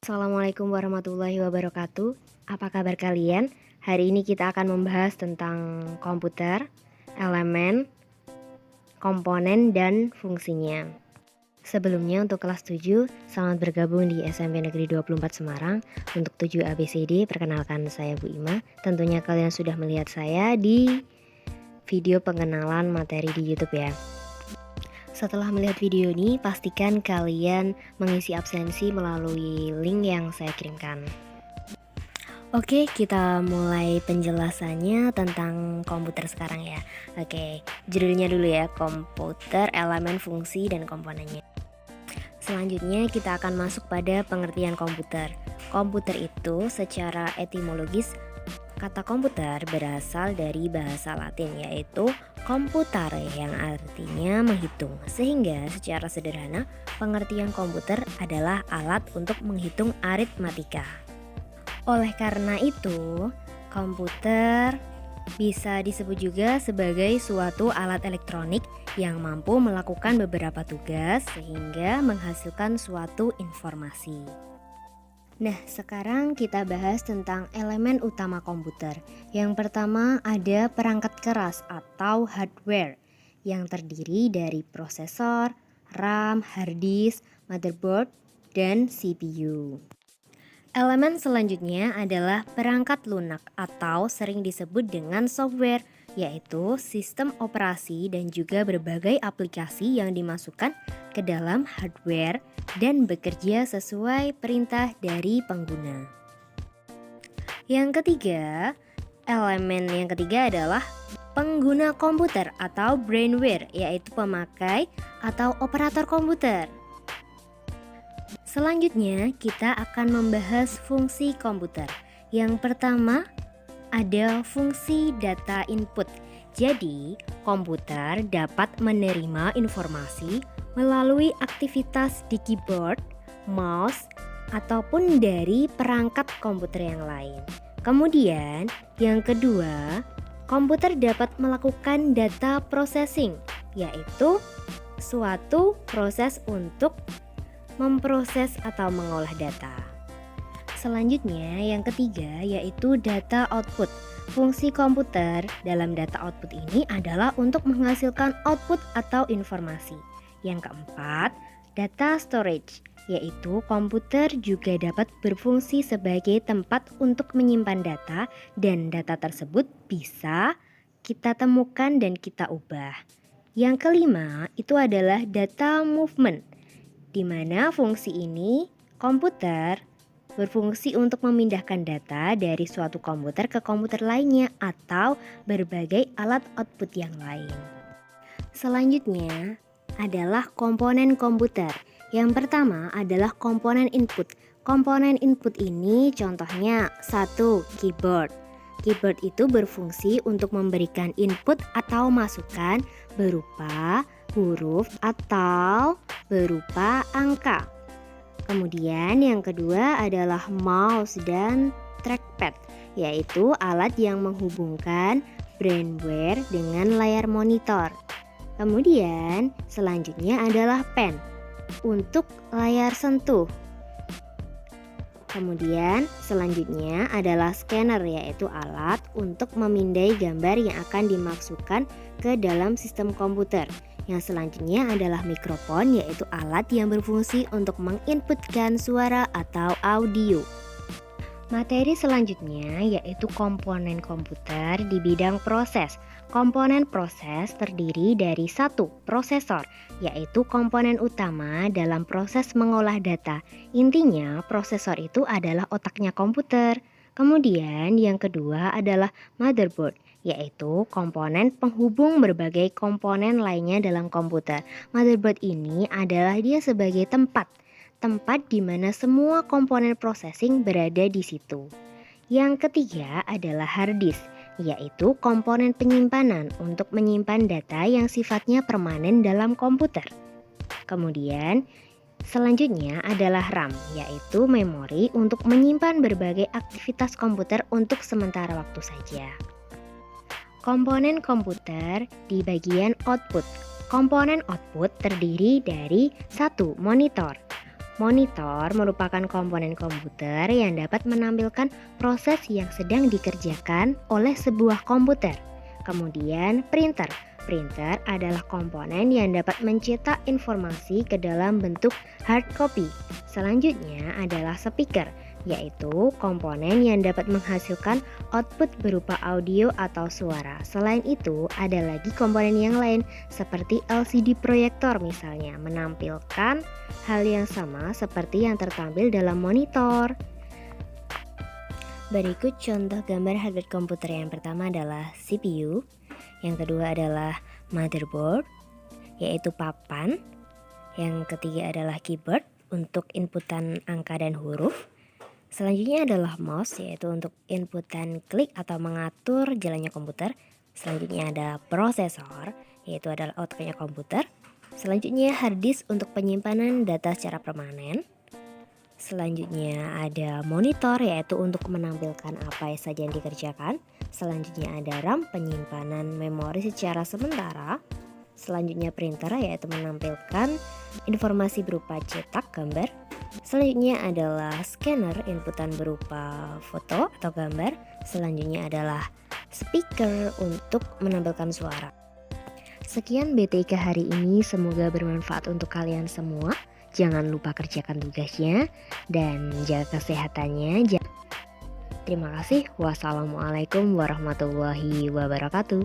Assalamualaikum warahmatullahi wabarakatuh. Apa kabar kalian? Hari ini kita akan membahas tentang komputer, elemen, komponen, dan fungsinya. Sebelumnya untuk kelas 7, selamat bergabung di SMP Negeri 24 Semarang. Untuk 7 ABCD, perkenalkan saya Bu Ima. Tentunya kalian sudah melihat saya di video pengenalan materi di YouTube ya. Setelah melihat video ini, pastikan kalian mengisi absensi melalui link yang saya kirimkan. Oke, kita mulai penjelasannya tentang komputer sekarang ya. Oke, judulnya dulu ya, komputer, elemen, fungsi, dan komponennya. Selanjutnya kita akan masuk pada pengertian komputer. Komputer itu secara etimologis, kata komputer berasal dari bahasa Latin yaitu computare yang artinya menghitung. Sehingga secara sederhana pengertian komputer adalah alat untuk menghitung aritmatika. Oleh karena itu, komputer bisa disebut juga sebagai suatu alat elektronik yang mampu melakukan beberapa tugas sehingga menghasilkan suatu informasi. Nah, sekarang kita bahas tentang elemen utama komputer. Yang pertama ada perangkat keras atau hardware yang terdiri dari prosesor, RAM, hard disk, motherboard, dan CPU. Elemen selanjutnya adalah perangkat lunak atau sering disebut dengan software, yaitu sistem operasi dan juga berbagai aplikasi yang dimasukkan ke dalam hardware dan bekerja sesuai perintah dari pengguna. Elemen yang ketiga adalah pengguna komputer atau brainware, yaitu pemakai atau operator komputer. Selanjutnya kita akan membahas fungsi komputer. Yang pertama ada fungsi data input. Jadi, komputer dapat menerima informasi melalui aktivitas di keyboard, mouse, ataupun dari perangkat komputer yang lain. Kemudian, yang kedua, komputer dapat melakukan data processing, yaitu suatu proses untuk memproses atau mengolah data. Selanjutnya, yang ketiga yaitu data output. Fungsi komputer dalam data output ini adalah untuk menghasilkan output atau informasi. Yang keempat, data storage, yaitu komputer juga dapat berfungsi sebagai tempat untuk menyimpan data dan data tersebut bisa kita temukan dan kita ubah. Yang kelima, itu adalah data movement, di mana fungsi ini komputer berfungsi untuk memindahkan data dari suatu komputer ke komputer lainnya atau berbagai alat output yang lain. Selanjutnya adalah komponen komputer. Yang pertama adalah komponen input. Komponen input ini contohnya 1. Keyboard. Keyboard itu berfungsi untuk memberikan input atau masukan berupa huruf atau berupa angka. Kemudian yang kedua adalah mouse dan trackpad, yaitu alat yang menghubungkan brainware dengan layar monitor. Kemudian selanjutnya adalah pen untuk layar sentuh. Kemudian selanjutnya adalah scanner, yaitu alat untuk memindai gambar yang akan dimasukkan ke dalam sistem komputer. Yang selanjutnya adalah mikrofon, yaitu alat yang berfungsi untuk menginputkan suara atau audio. Materi selanjutnya yaitu komponen komputer di bidang proses. Komponen proses terdiri dari 1. Prosesor, yaitu komponen utama dalam proses mengolah data. Intinya prosesor itu adalah otaknya komputer. Kemudian yang kedua adalah motherboard, yaitu komponen penghubung berbagai komponen lainnya dalam komputer. Motherboard ini adalah dia sebagai tempat di mana semua komponen processing berada di situ. Yang ketiga adalah hard disk, yaitu komponen penyimpanan untuk menyimpan data yang sifatnya permanen dalam komputer. Kemudian selanjutnya adalah RAM, yaitu memori untuk menyimpan berbagai aktivitas komputer untuk sementara waktu saja. Komponen komputer di bagian output. Komponen output terdiri dari 1. Monitor. Monitor merupakan komponen komputer yang dapat menampilkan proses yang sedang dikerjakan oleh sebuah komputer. Kemudian printer. Printer adalah komponen yang dapat mencetak informasi ke dalam bentuk hard copy. Selanjutnya adalah speaker, yaitu komponen yang dapat menghasilkan output berupa audio atau suara. Selain itu, ada lagi komponen yang lain seperti LCD proyektor misalnya, menampilkan hal yang sama seperti yang tertampil dalam monitor. Berikut contoh gambar hardware komputer. Yang pertama adalah CPU, yang kedua adalah motherboard, yaitu papan, yang ketiga adalah keyboard untuk inputan angka dan huruf. Selanjutnya adalah mouse, yaitu untuk inputan klik atau mengatur jalannya komputer. Selanjutnya ada prosesor, yaitu adalah outputnya komputer. Selanjutnya hard disk untuk penyimpanan data secara permanen. Selanjutnya ada monitor, yaitu untuk menampilkan apa saja yang dikerjakan. Selanjutnya ada RAM, penyimpanan memori secara sementara. Selanjutnya printer, yaitu menampilkan informasi berupa cetak gambar. Selanjutnya adalah scanner, inputan berupa foto atau gambar. Selanjutnya adalah speaker untuk menampilkan suara. Sekian BTK hari ini, semoga bermanfaat untuk kalian semua. Jangan lupa kerjakan tugasnya dan jaga kesehatannya. Terima kasih. Wassalamualaikum warahmatullahi wabarakatuh.